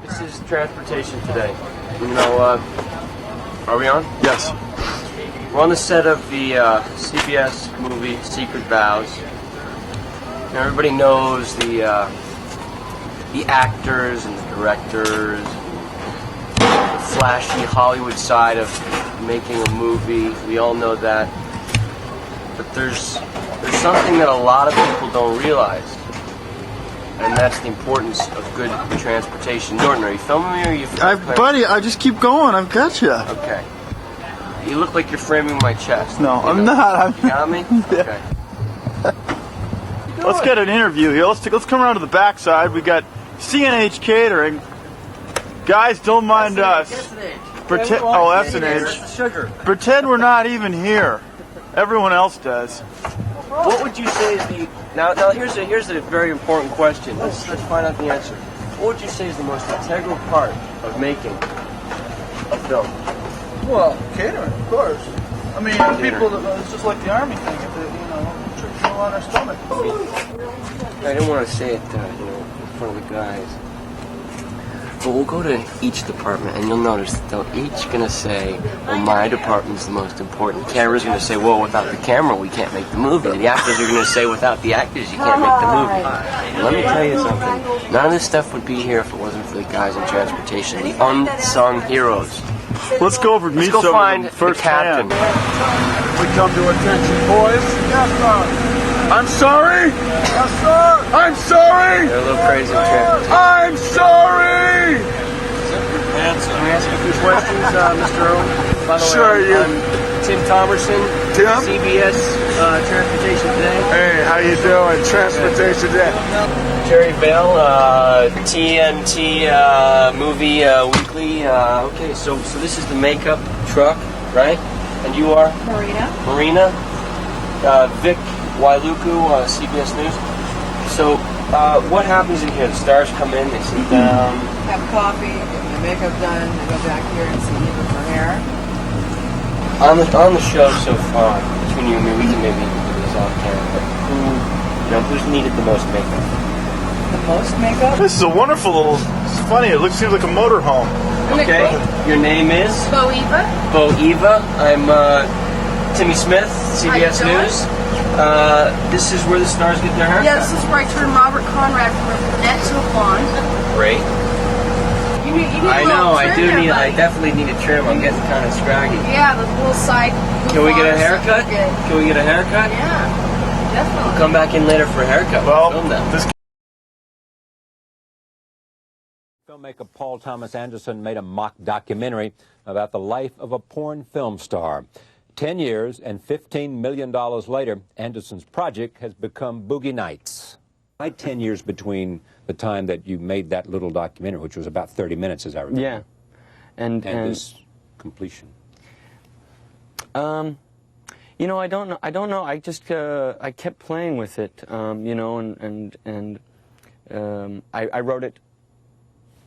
This is transportation today. You know, are we on? Yes. We're on the set of the CBS movie Secret Vows. And everybody knows the actors and the directors, the flashy Hollywood side of making a movie. We all know that. But there's something that a lot of people don't realize. And that's the importance of good transportation. Norton, are you filming me or are you filming? Buddy, I just keep going. I've got you. Okay. You look like you're framing my chest. No, I'm not. You got me? Okay. Let's get an interview here. Let's come around to the backside. We got CNH Catering. Guys, don't mind us. Pretend. Oh, S&H. Sugar. Pretend we're not even here. Everyone else does. What would you say is the now? Here's a very important question. Let's find out the answer. What would you say is the most integral part of making a film? Well, catering, of course. I mean, people. It's just like the army thing. Tricks you on our stomach. I didn't want to say it, in front of the guys. But we'll go to each department, and you'll notice that they're each going to say, well, my department's the most important. The camera's going to say, well, without the camera, we can't make the movie. The actors are going to say, without the actors, you can't make the movie. And let me tell you something. None of this stuff would be here if it wasn't for the guys in transportation, the unsung heroes. Let's go over and meet Let's go find first the captain. We come to attention, boys. Yes, sir. I'm sorry. Yes, sir. I'm sorry. They're a little crazy in transportation. I'm sorry. Can we ask you a few questions, Mr. Earl? By the way, Sure, I'm Tim Thomerson, Tim? CBS Transportation Today. Hey, how you doing? Transportation Today. Jerry Bell, TNT Movie Weekly. Okay, so this is the makeup truck, right? And you are? Marina. Vic Wailuku, CBS News. So, what happens in here? The stars come in, they sit down. Have coffee, get my makeup done, I go back here and see Eva for hair. On the show so far, between you and me, we can maybe do this off camera, but who's needed the most makeup? The most makeup? This is a wonderful little. It's funny. It seems like a motorhome. Okay. Your name is? Bo Eva. Bo Eva. I'm Timmy Smith, CBS News. This is where the stars get their haircut. Yeah, this is where I turn Robert Conrad from a brunette to a blonde. Great. You need I a know. little I trim do there, need. buddy. I definitely need a trim. I'm getting kind of scraggy. Yeah, the little side. Can we get a haircut? Good. Can we get a haircut? Yeah, definitely. Come back in later for a haircut. Well, Film that. this. Filmmaker Paul Thomas Anderson made a mock documentary about the life of a porn film star. 10 years and $15 million later, Anderson's project has become Boogie Nights. Why 10 years between the time that you made that little documentary, which was about 30 minutes, as I remember? Yeah. And this completion? I don't know. I just I kept playing with it, I wrote it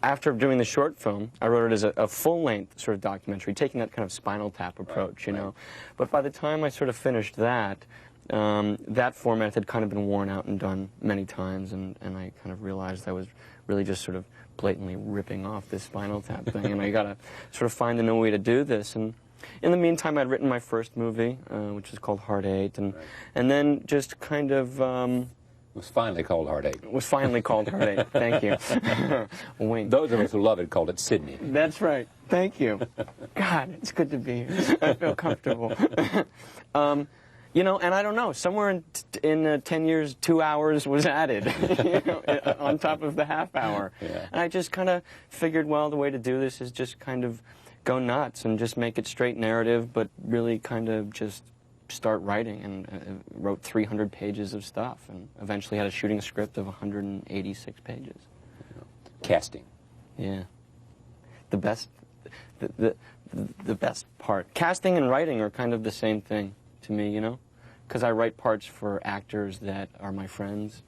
after doing the short film. I wrote it as a full-length sort of documentary, taking that kind of Spinal Tap approach, you know. But by the time I sort of finished that, that format had kind of been worn out and done many times, and I kind of realized I was really just sort of blatantly ripping off this Spinal Tap thing, and I got to sort of find a new way to do this. And in the meantime, I'd written my first movie, which is called Heart 8, and then just kind of... It was finally called Heart 8. It was finally called Heart 8. Thank you. Wink. Those of us who love it called it Sydney. That's right. Thank you. God, it's good to be here. I feel comfortable. And I don't know. Somewhere in 10 years, 2 hours was added, on top of the half hour. Yeah. And I just kind of figured, well, the way to do this is just kind of go nuts and just make it straight narrative, but really kind of just start writing, and wrote 300 pages of stuff, and eventually had a shooting script of 186 pages. Casting. Yeah. The best part. Casting and writing are kind of the same thing to me, you know? Because I write parts for actors that are my friends,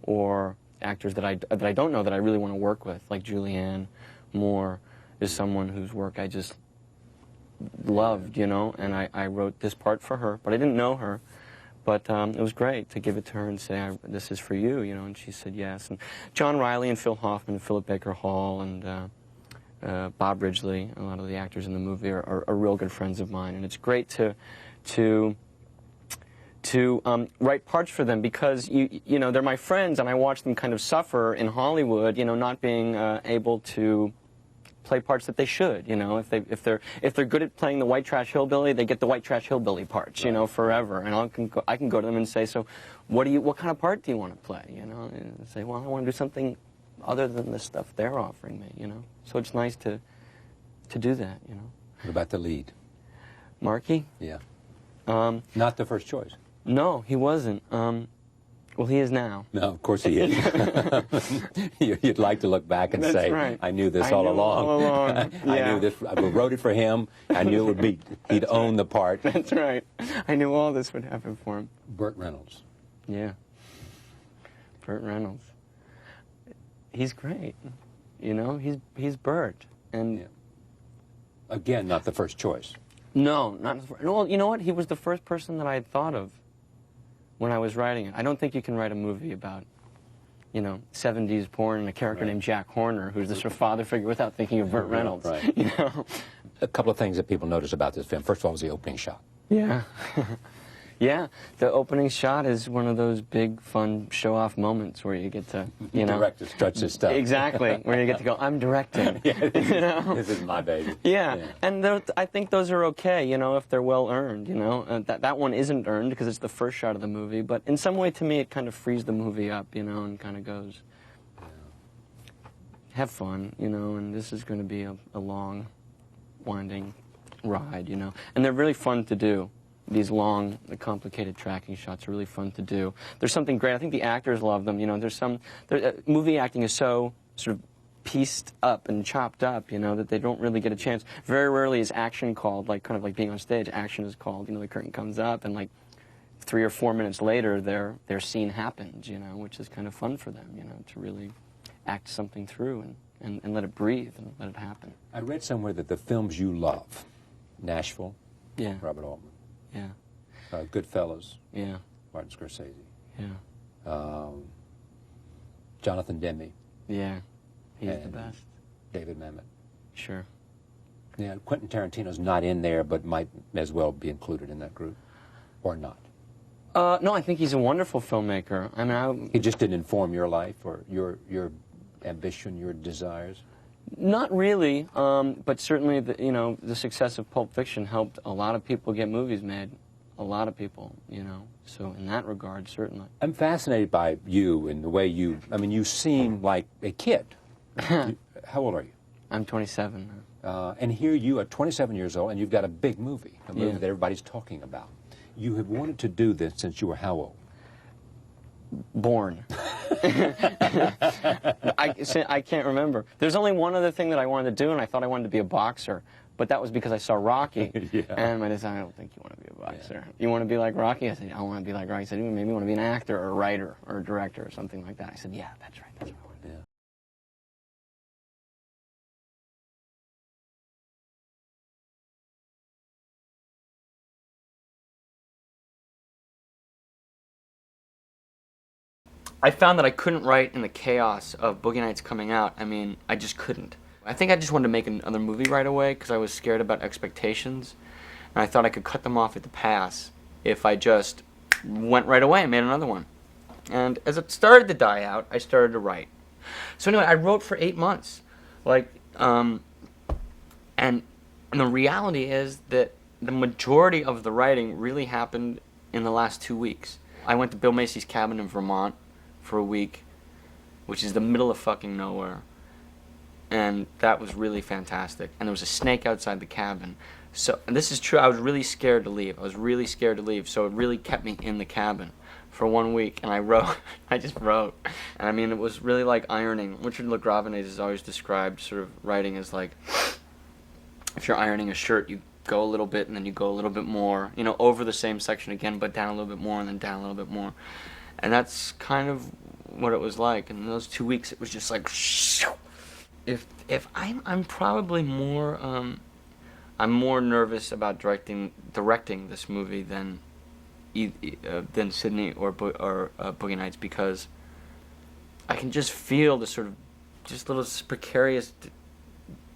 or actors that I don't know that I really want to work with, like Julianne Moore is someone whose work I just loved, you know, and I wrote this part for her, but I didn't know her. But it was great to give it to her and say, this is for you, you know, and she said yes. And John Riley and Phil Hoffman and Philip Baker Hall and Bob Ridgely, a lot of the actors in the movie are real good friends of mine, and it's great to write parts for them because you know they're my friends, and I watch them kind of suffer in Hollywood, you know, not being able to play parts that they should, you know. If they're good at playing the white trash hillbilly, they get the white trash hillbilly parts, you know, forever. And I can go to them and say, so what kind of part do you want to play, you know? And say, well, I want to do something other than the stuff they're offering me, you know. So it's nice to do that, you know. What about the lead? Marky? Yeah. Not the first choice. No, he wasn't. Well, he is now. No, of course he is. You'd like to look back and That's say, right. I knew this I all knew along. all along. I Yeah. knew this. I wrote it for him. I knew it would be, he'd own the part. That's right. I knew all this would happen for him. Burt Reynolds. Yeah. Burt Reynolds. He's great. You know, he's Burt. And Yeah. Again, not the first choice. no, not well, you know what? He was the first person that I had thought of when I was writing it. I don't think you can write a movie about, you know, 70s porn and a character named Jack Horner, who's the sort of father figure, without thinking of Burt Reynolds. Right. You know? A couple of things that people notice about this film. First of all, was the opening shot. Yeah. Yeah, the opening shot is one of those big, fun, show-off moments where you get to, you know... Director stretch his stuff. Exactly, where you get to go, I'm directing. Yeah, You know? this is my baby. Yeah, Yeah. and I think those are okay, you know, if they're well earned, you know. That one isn't earned because it's the first shot of the movie, but in some way, to me, it kind of frees the movie up, you know, and kind of goes, have fun, you know, and this is going to be a long, winding ride, you know. And they're really fun to do. These long, complicated tracking shots are really fun to do. There's something great. I think the actors love them, you know. Movie acting is so sort of pieced up and chopped up, you know, that they don't really get a chance. Very rarely is action called, like kind of like being on stage. Action is called, you know, the curtain comes up and like 3 or 4 minutes later their scene happens, you know, which is kind of fun for them, you know, to really act something through and let it breathe and let it happen. I read somewhere that the films you love, Nashville, Yeah. Robert Altman, Yeah. Goodfellas, Yeah. Martin Scorsese, Yeah. Jonathan Demme, Yeah. He's the And- best. David Mamet. Sure. Yeah, Quentin Tarantino's not in there, but might as well be included in that group, or not. No, I think he's a wonderful filmmaker. I mean, He just didn't inform your life or your ambition, your desires. not really, but certainly, you know, the success of Pulp Fiction helped a lot of people get movies made. A lot of people, you know. So in that regard, certainly. I'm fascinated by you and the way you seem like a kid. How old are you? I'm 27 now. And here you are 27 years old, and you've got a big movie, a movie Yeah. that everybody's talking about. You have wanted to do this since you were how old? Born. I can't remember. There's only one other thing that I wanted to do, and I thought I wanted to be a boxer. But that was because I saw Rocky. Yeah. And my dad said, I don't think you want to be a boxer. You want to be like Rocky? I said, I want to be like Rocky. He said, maybe you want to be an actor or a writer or a director or something like that. I said, yeah, that's right. That's what I want to do. Yeah. I found that I couldn't write in the chaos of Boogie Nights coming out. I mean, I just couldn't. I think I just wanted to make another movie right away because I was scared about expectations. And I thought I could cut them off at the pass if I just went right away and made another one. And as it started to die out, I started to write. So anyway, I wrote for 8 months. And the reality is that the majority of the writing really happened in the last 2 weeks. I went to Bill Macy's cabin in Vermont for a week, which is the middle of fucking nowhere. And that was really fantastic. And there was a snake outside the cabin. So, and this is true, I was really scared to leave. So it really kept me in the cabin for 1 week. And I wrote, I just wrote. And I mean, it was really like ironing. Richard LaGravenese has always described sort of writing as like, if you're ironing a shirt, you go a little bit and then you go a little bit more, you know, over the same section again, but down a little bit more and then down a little bit more. And that's kind of what it was like. And in those 2 weeks, it was just like, if I'm probably more, I'm more nervous about directing this movie than than Sydney or Boogie Nights, because I can just feel the sort of just little precarious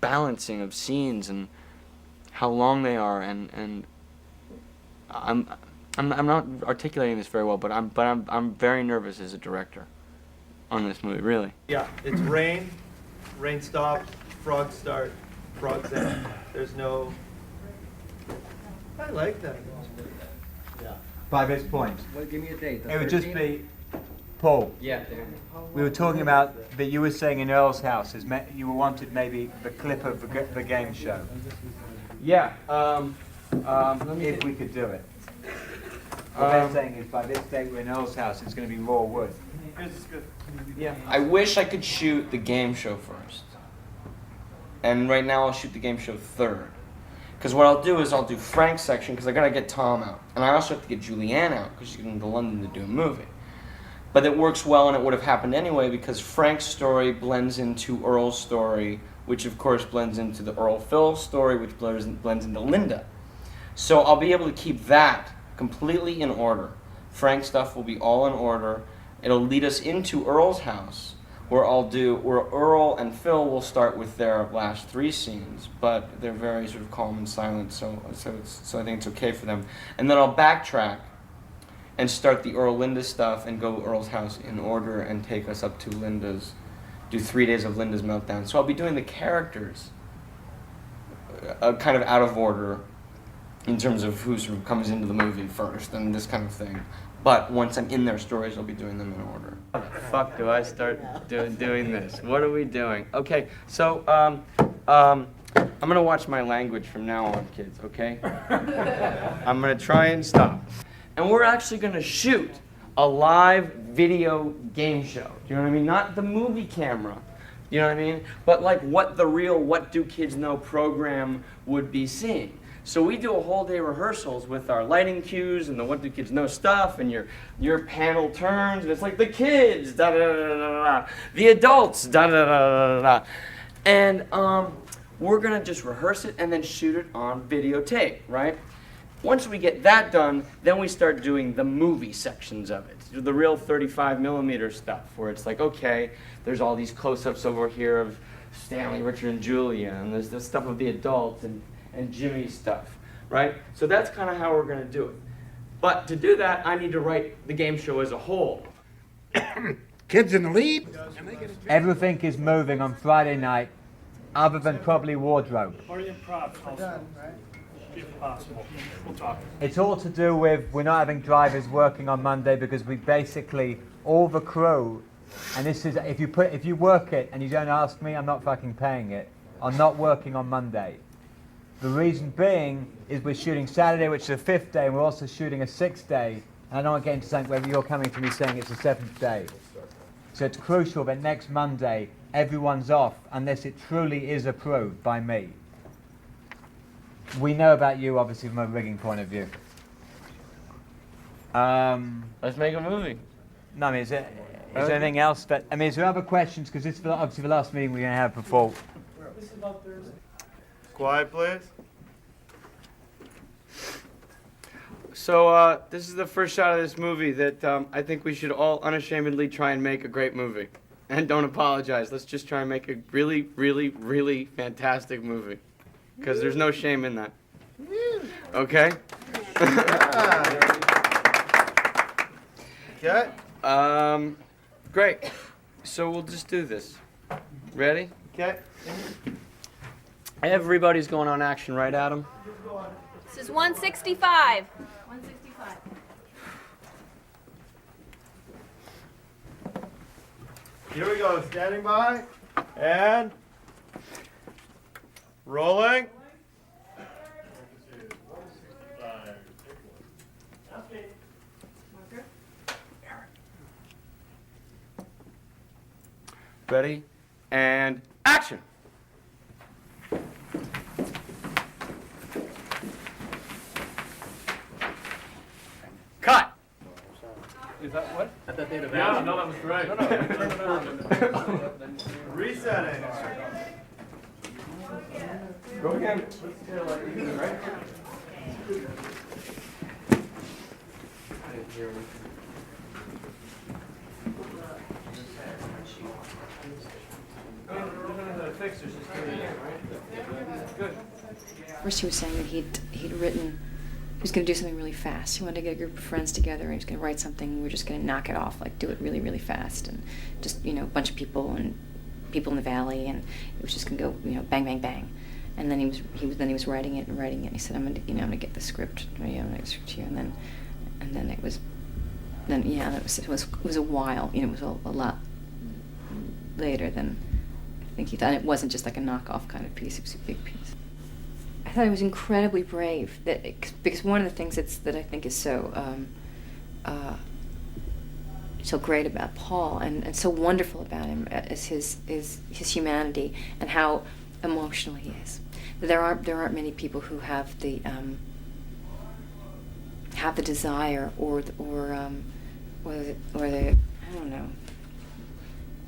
balancing of scenes and how long they are, and I'm not articulating this very well, but I'm very nervous as a director on this movie, really. Yeah, it's rain stopped, frogs start, frogs end. There's no. I like that. By this point, Well, give me a date. it would just be, Paul, Yeah. we were talking about that you were saying in Earl's house, you wanted maybe the clip of the game show, Yeah. Let me if we could do it. What they're saying is by this date we're in Earl's house, it's going to be raw wood. Yeah. I wish I could shoot the game show first. And right now I'll shoot the game show third. Because what I'll do is I'll do Frank's section, because I gotta get Tom out. And I also have to get Julianne out, because she's going to London to do a movie. But it works well, and it would have happened anyway, because Frank's story blends into Earl's story, which of course blends into the Earl Phil story, which blends into Linda. So I'll be able to keep that completely in order. Frank's stuff will be all in order. It'll lead us into Earl's house, where Earl and Phil will start with their last 3 scenes, but they're very sort of calm and silent, so I think it's okay for them. And then I'll backtrack and start the Earl-Linda stuff and go Earl's house in order and take us up to Linda's, do 3 days of Linda's meltdown. So I'll be doing the characters kind of out of order in terms of who sort of comes into the movie first and this kind of thing. But once I'm in their stories, I'll be doing them in order. How the fuck do I start doing this? What are we doing? Okay, so I'm gonna watch my language from now on, kids, okay? I'm gonna try and stop. And we're actually gonna shoot a live video game show. Do you know what I mean? Not the movie camera. You know what I mean? But like what the real What Do Kids Know program would be seeing. So we do a whole day rehearsals with our lighting cues and the What Do Kids Know stuff, and your panel turns, and it's like the kids, da da da da da, the adults, da da da da da, and we're gonna just rehearse it and then shoot it on videotape, right? Once we get that done, then we start doing the movie sections of it, the real 35mm stuff, where it's like, okay, there's all these close-ups over here of Stanley, Richard, and Julia, and there's this stuff of the adults and Jimmy's stuff, right? So that's kind of how we're going to do it. But to do that, I need to write the game show as a whole. Kids in the lead. Everything is moving on Friday night, other than probably wardrobe. Or improv also, if possible. We'll talk. It's all to do with we're not having drivers working on Monday because we basically, all the crew, and this is, if you work it and you don't ask me, I'm not fucking paying it, are not working on Monday. The reason being is we're shooting Saturday, which is the 5th day, and we're also shooting a 6th day. And I don't want to get into something where you're coming to me saying it's the 7th day. So it's crucial that next Monday, everyone's off, unless it truly is approved by me. We know about you, obviously, from a rigging point of view. Let's make a movie. No, I mean, is there anything else that... I mean, is there other questions? Because this is obviously the last meeting we're going to have before... Quiet, please. So this is the first shot of this movie that I think we should all unashamedly try and make a great movie. And don't apologize. Let's just try and make a really, really, really fantastic movie. Because there's no shame in that. Okay? Okay. Great. So we'll just do this. Ready? Okay. Everybody's going on action, right, Adam? This is 165. 165. Here we go. Standing by. And rolling. Ready? And action! Cut! Is that what? Yeah, no, that was great. Resetting. Go again. First he was saying that he'd written, he was going to do something really fast. He wanted to get a group of friends together and he was going to write something. We were just going to knock it off, like do it really, really fast, and just, you know, a bunch of people and people in the valley, and it was just going to go, you know, bang, bang, bang. And then he was writing it. And he said, I'm going to get the script. I'm going to get the script here, and then it was a while. You know, it was a lot later than I think he thought. It wasn't just like a knockoff kind of piece. It was a big piece. I thought it was incredibly brave, because one of the things that I think is so great about Paul and so wonderful about him is his humanity and how emotional he is. There aren't many people who have the desire or the I don't know,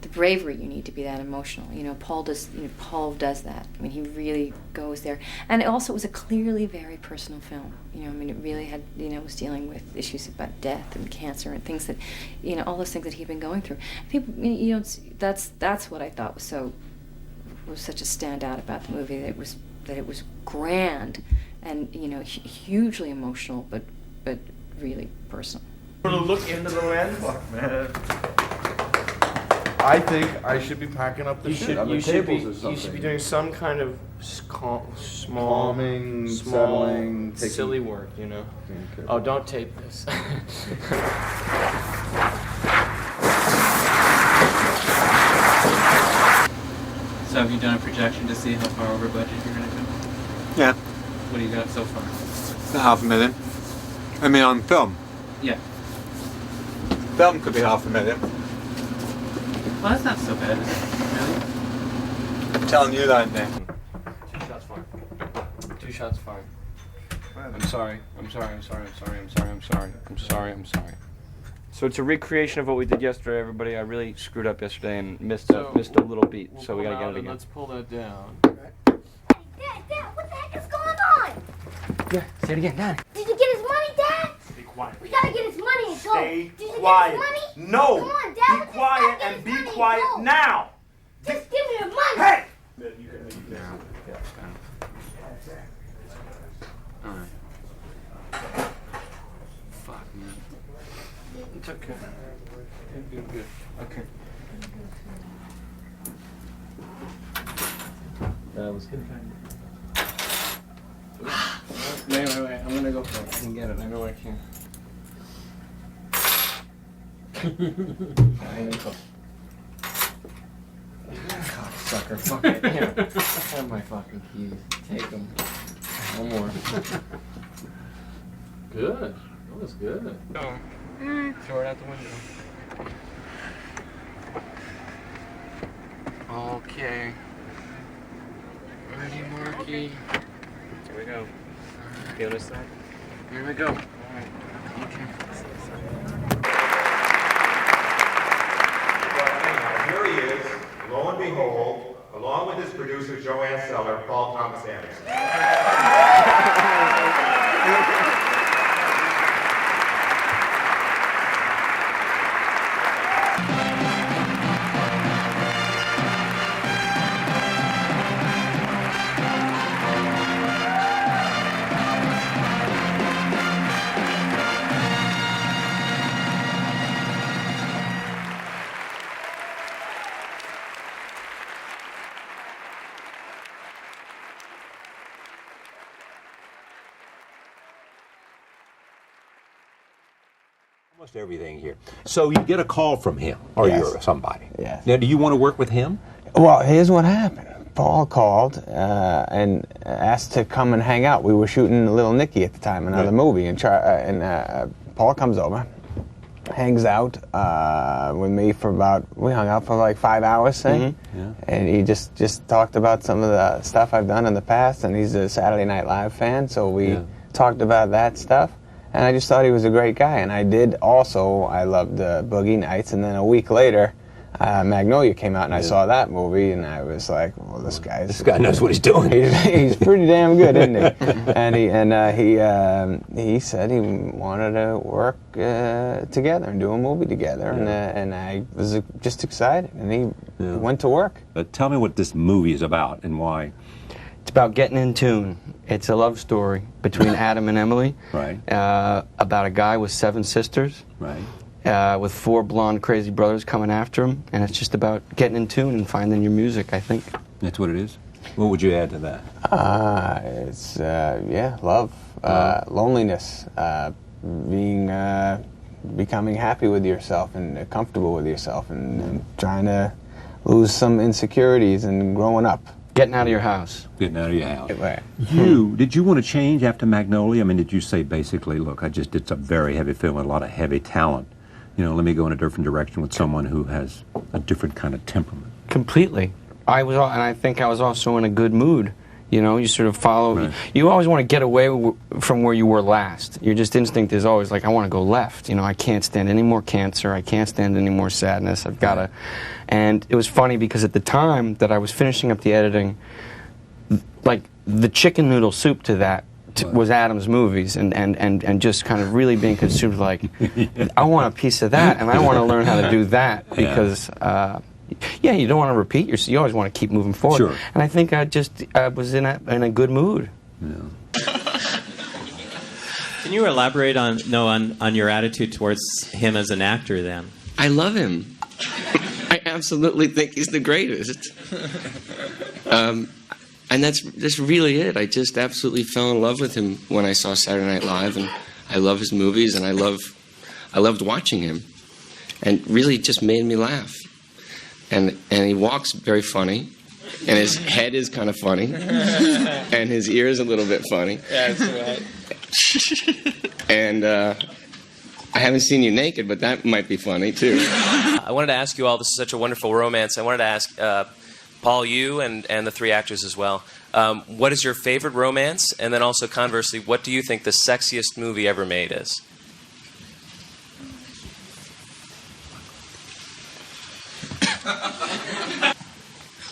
the bravery you need to be that emotional. You know, Paul does that. I mean, he really goes there. And it was a clearly very personal film. You know, I mean, it really had, you know, was dealing with issues about death and cancer and things that, you know, all those things that he'd been going through. People, you know, that's what I thought was such a standout about the movie, that it was grand and, you know, hugely emotional, but really personal. To look into the lens. Fuck, man. I think I should be packing up the shit on the tables or something. You should be doing some kind of calming, settling, silly work, you know. Okay. Oh, don't tape this. So have you done a projection to see how far over budget you're going to go? Yeah. What do you got so far? $500,000. I mean, on film. Yeah. Film could be $500,000. Well, that's not so bad, is it? Really? I'm telling you that, Nick. 2 shots fired. 2 shots fired. I'm sorry. So it's a recreation of what we did yesterday, everybody. I really screwed up yesterday and missed a little beat, so we gotta get it again. Let's pull that down. Dad, what the heck is going on? Yeah, say it again, Dad. Did you get his money, Dad? Be quiet. We gotta get his money and go. Stay Did you quiet. get his money? No. Come on, Dad. Be quiet and be quiet now. Just give me your money. Hey! Alright. Fuck, man. It's okay. It'll be good. Okay. That was good. Wait. I'm gonna go for it. I can get it. I know I can. Sucker. Fuck it. Here. Have my fucking keys. Take them. One more. Good. That was good. Oh. Throw it out the window. Okay. Ready, Marky? Here we go. The other side? Here we go. Alright. Okay. Here he is, lo and behold, along with his producer, Joanne Seller, Paul Thomas Anderson. Almost everything here. So you get a call from him, or you're somebody. Yes. Now, do you want to work with him? Well, here's what happened. Paul called and asked to come and hang out. We were shooting Little Nicky at the time, another movie, and Paul comes over, hangs out with me we hung out for like 5 hours, say, and he just talked about some of the stuff I've done in the past, and he's a Saturday Night Live fan, so we talked about that stuff. And I just thought he was a great guy. And I loved Boogie Nights. And then a week later, Magnolia came out, and I saw that movie, and I was like, well, this guy knows what he's doing. He's pretty damn good, isn't he? He said he wanted to work together and do a movie together, and I was just excited, and he went to work. Tell me what this movie is about and why. It's about getting in tune. It's a love story between Adam and Emily. Right. About a guy with 7 sisters. Right. With 4 blonde crazy brothers coming after him, and it's just about getting in tune and finding your music, I think. That's what it is? What would you add to that? It's, love, loneliness, becoming happy with yourself and comfortable with yourself, and trying to lose some insecurities and growing up. Getting out of your house. Getting out of your house. Right. Did you want to change after Magnolia? I mean, did you say basically, look, I just did some very heavy film with a lot of heavy talent. You know, let me go in a different direction with someone who has a different kind of temperament. Completely. And I think I was also in a good mood. You know, you sort of follow. Right. You always want to get away from where you were last. Your just instinct is always like, I want to go left. You know, I can't stand any more cancer. I can't stand any more sadness. I've got to. And it was funny because at the time that I was finishing up the editing, like the chicken noodle soup to that was Adam's movies, and just kind of really being consumed like, I want a piece of that, and I want to learn how to do that because. You don't want to repeat yourself. You always want to keep moving forward. Sure. And I think I just was in a good mood. Can you elaborate on your attitude towards him as an actor then? I love him. I absolutely think he's the greatest. And that's really it. I just absolutely fell in love with him when I saw Saturday Night Live, and I love his movies, and I loved watching him, and really just made me laugh. And he walks very funny, and his head is kind of funny, and his ear is a little bit funny. That's right. And I haven't seen you naked, but that might be funny too. I wanted to ask you all, this is such a wonderful romance, I wanted to ask Paul, you and the 3 actors as well, what is your favorite romance? And then also conversely, what do you think the sexiest movie ever made is?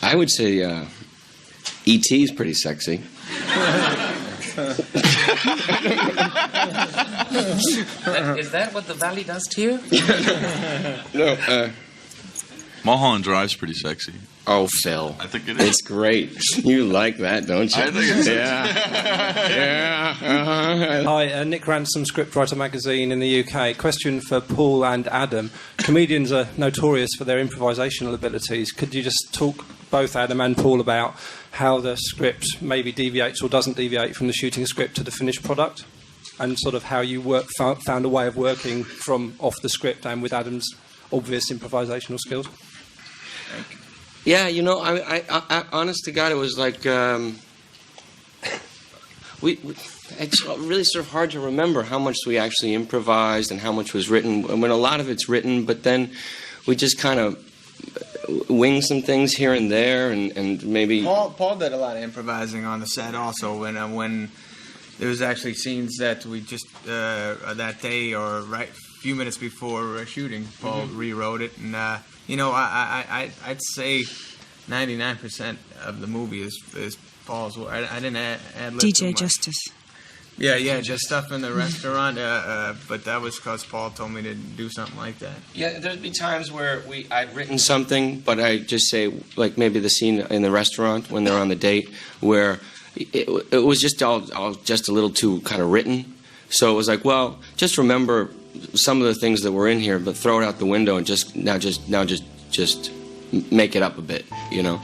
I would say E.T. is pretty sexy. Is that what the valley does to you? No. Mulholland Drive's pretty sexy. Oh, Phil. I think it is. It's great. You like that, don't you? I think it's Hi, Nick Ransom, Scriptwriter Magazine in the UK. Question for Paul and Adam. Comedians are notorious for their improvisational abilities. Could you just talk, both Adam and Paul, about how the script maybe deviates or doesn't deviate from the shooting script to the finished product? And sort of how you found a way of working from off the script and with Adam's obvious improvisational skills? Yeah, you know, I honest to God, it was like it's really sort of hard to remember how much we actually improvised and how much was written. I mean, a lot of it's written, but then we just kind of wing some things here and there, and maybe. Paul did a lot of improvising on the set also when there was actually scenes that we just that day or right a few minutes before shooting, Paul rewrote it, and you know, I'd say 99% of the movie is Paul's work. I didn't add DJ Justice. Yeah, just stuff in the restaurant, but that was because Paul told me to do something like that. Yeah, there'd be times where I'd written something, but I'd just say, like maybe the scene in the restaurant when they're on the date, where it was just all just a little too kind of written. So it was like, well, just remember some of the things that were in here, but throw it out the window and just make it up a bit, you know.